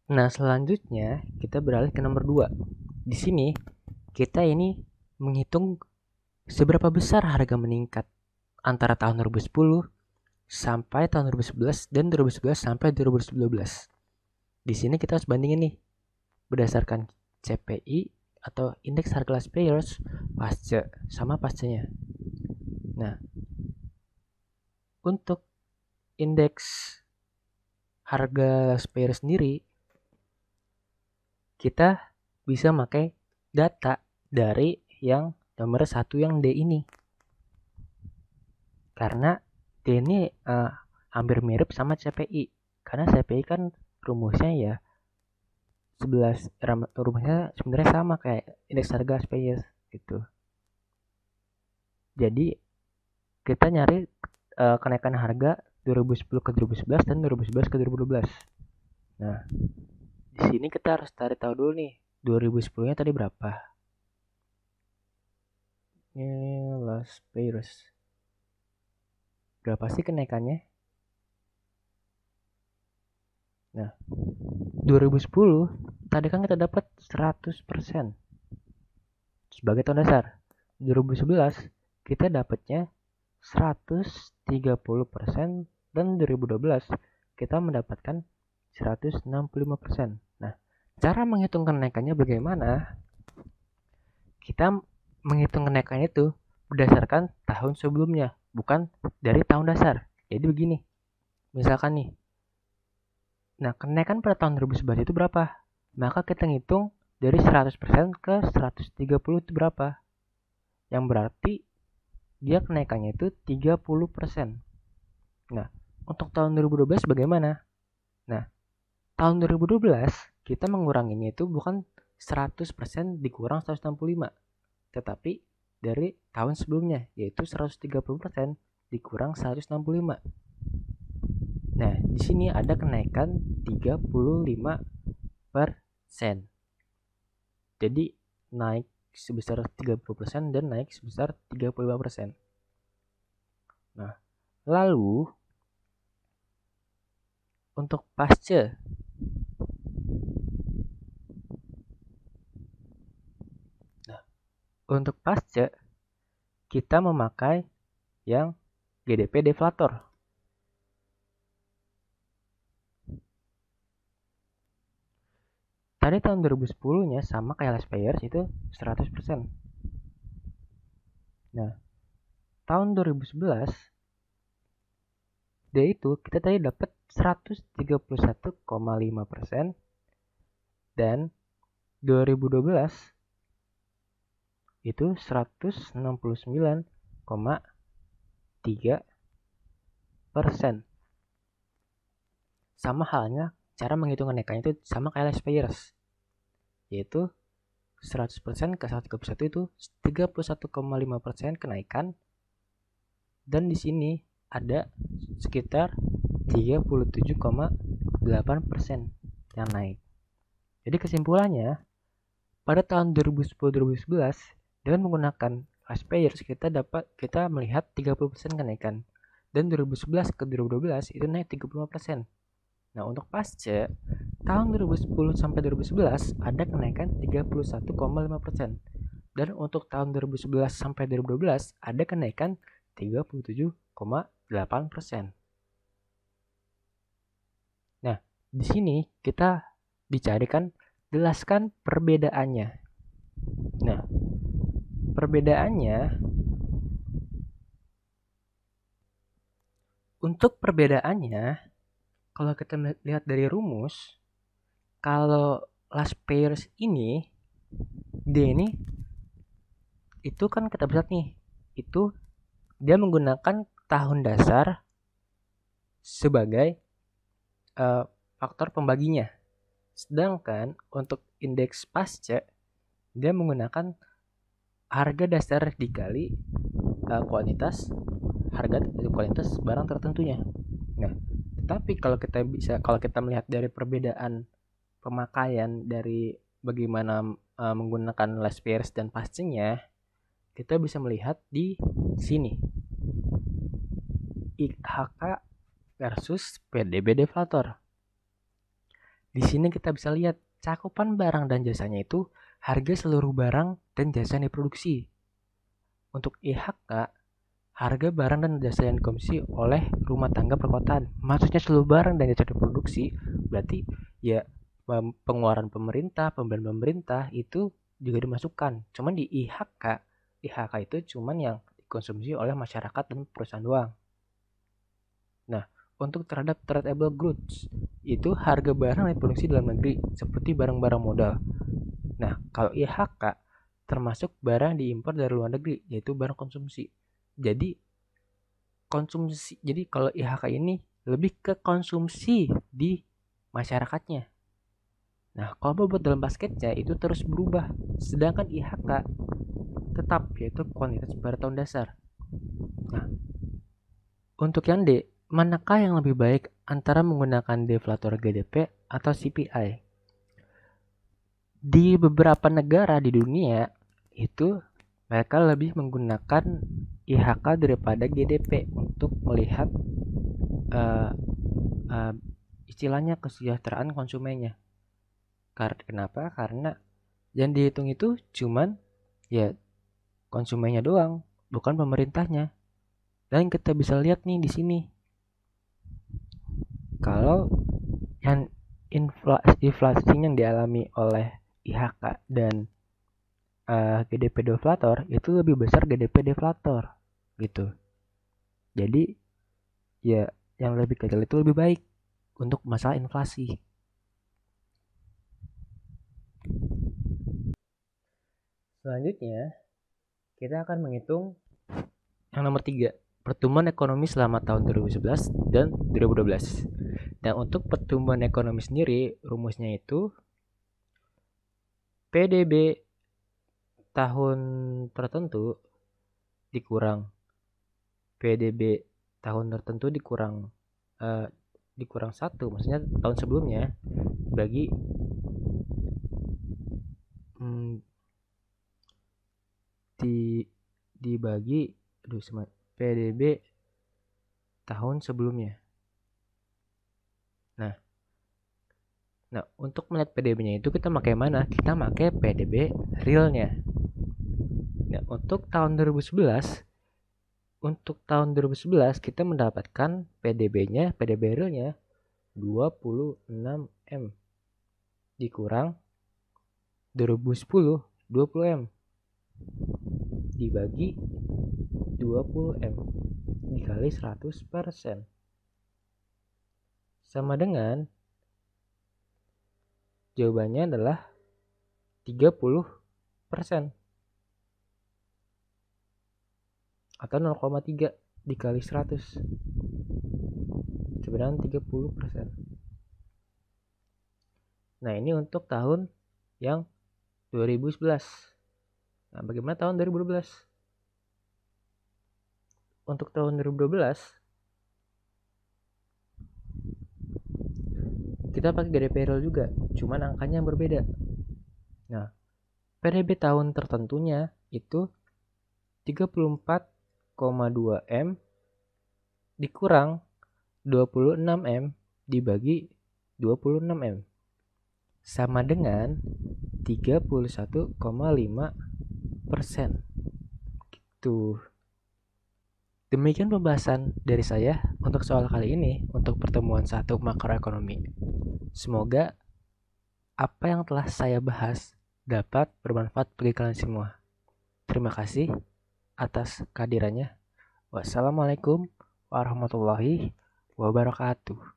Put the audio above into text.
Nah, selanjutnya kita beralih ke nomor 2. Di sini kita ini menghitung seberapa besar harga meningkat antara tahun 2010 sampai tahun 2011 dan 2011 sampai 2012. Di sini kita harus bandingin nih berdasarkan CPI atau indeks harga last payers pasca sama pascanya. Nah, untuk indeks harga last payer sendiri kita bisa pakai data dari yang nomor 1 yang D ini. Karena D ini hampir mirip sama CPI. Karena CPI kan rumusnya ya 11 rumusnya sebenarnya sama kayak indeks harga space gitu. Jadi kita nyari kenaikan harga 2010 ke 2011 dan 2011 ke 2012. Nah, di sini kita harus cari tahu dulu nih 2010-nya tadi berapa. Ini last payers. Berapa sih kenaikannya? Nah, 2010 tadi kan kita dapat 100% sebagai tahun dasar. 2011 kita dapatnya 130% dan 2012 kita mendapatkan 165%. Nah, cara menghitung kenaikannya bagaimana? Kita menghitung kenaikannya itu berdasarkan tahun sebelumnya, bukan dari tahun dasar. Jadi begini, misalkan nih, nah kenaikan pada tahun 2011 itu berapa? Maka kita ngitung dari 100% ke 130 itu berapa? Yang berarti dia kenaikannya itu 30%. Nah, untuk tahun 2012 bagaimana? Nah, tahun 2012 kita menguranginya itu bukan 100% dikurang 165, tetapi dari tahun sebelumnya yaitu 130% dikurang 165. Nah, di sini ada kenaikan 35%. Jadi naik sebesar 30% dan naik sebesar 35%. Nah, lalu untuk pasca, untuk pasca kita memakai yang GDP deflator. Tadi tahun 2010-nya sama kayak last payers itu 100%. Nah, tahun 2011 dia itu kita tadi dapat 131,5% dan 2012 itu 169,3%. Sama halnya cara menghitung kenaikannya itu sama kayak last payers, yaitu 100% ke 131 itu 31,5% kenaikan, dan di sini ada sekitar 37,8% yang naik. Jadi kesimpulannya, pada tahun 2010-2011 dengan menggunakan last payers kita melihat 30% kenaikan, dan 2011 ke 2012 itu naik 35%. Nah, untuk pasca tahun 2010 sampai 2011 ada kenaikan 31,5%. Dan untuk tahun 2011 sampai 2012 ada kenaikan 37,8%. Nah, di sini kita dicarikan jelaskan perbedaannya. Nah, perbedaannya untuk perbedaannya kalau kita lihat dari rumus, kalau last payers ini D ini itu kan kita bisa nih, itu dia menggunakan tahun dasar sebagai faktor pembaginya. Sedangkan untuk indeks pasca dia menggunakan harga dasar dikali kuantitas barang tertentunya. Nah, tetapi kalau kita melihat dari perbedaan pemakaian dari bagaimana menggunakan last payers dan pascanya, kita bisa melihat di sini IHK versus PDB deflator. Di sini kita bisa lihat cakupan barang dan jasanya itu harga seluruh barang dan jasa yang diproduksi. Untuk IHK, harga barang dan jasa yang dikonsumsi oleh rumah tangga perkotaan. Maksudnya seluruh barang dan jasa diproduksi, berarti ya pengeluaran pemerintah, pembelian pemerintah itu juga dimasukkan. Cuman di IHK itu cuman yang dikonsumsi oleh masyarakat dan perusahaan doang. Nah, untuk terhadap tradable goods, itu harga barang yang diproduksi dalam negeri, seperti barang-barang modal. Nah, kalau IHK termasuk barang diimpor dari luar negeri, yaitu barang konsumsi. Jadi kalau IHK ini lebih ke konsumsi di masyarakatnya. Nah, kalau bobot dalam basketnya itu terus berubah, sedangkan IHK tetap, yaitu kuantitas pada tahun dasar. Nah, untuk yang D, manakah yang lebih baik antara menggunakan deflator GDP atau CPI? Di beberapa negara di dunia itu mereka lebih menggunakan IHK daripada GDP untuk melihat istilahnya kesejahteraan konsumennya. Kenapa? Karena yang dihitung itu cuman ya konsumennya doang, bukan pemerintahnya. Dan kita bisa lihat nih di sini, kalau yang inflasi yang dialami oleh IHK dan GDP deflator itu lebih besar GDP deflator gitu. Jadi ya yang lebih kecil itu lebih baik untuk masalah inflasi. Selanjutnya kita akan menghitung yang nomor 3, pertumbuhan ekonomi selama tahun 2011 dan 2012. Dan untuk pertumbuhan ekonomi sendiri rumusnya itu PDB tahun tertentu dikurang PDB tahun tertentu dikurang 1, maksudnya tahun sebelumnya, bagi dibagi PDB tahun sebelumnya. Nah, untuk melihat PDB-nya itu kita pakai mana? Kita pakai PDB realnya. Nah, untuk tahun 2011 kita mendapatkan PDB realnya 26 M dikurang 2010 20 M dibagi 20 M dikali 100% sama dengan, jawabannya adalah 30% atau 0,3 dikali 100 sebenarnya 30%. Nah, ini untuk tahun yang 2011. Nah, bagaimana tahun 2012? Untuk tahun 2012 kita pakai GDP real juga, cuman angkanya yang berbeda. Nah, PDB tahun tertentunya itu 34,2 M dikurang 26 M dibagi 26 M sama dengan 31,5%. Gitu. Demikian pembahasan dari saya untuk soal kali ini untuk pertemuan 1 makroekonomi. Semoga apa yang telah saya bahas dapat bermanfaat bagi kalian semua. Terima kasih atas kehadirannya. Wassalamualaikum warahmatullahi wabarakatuh.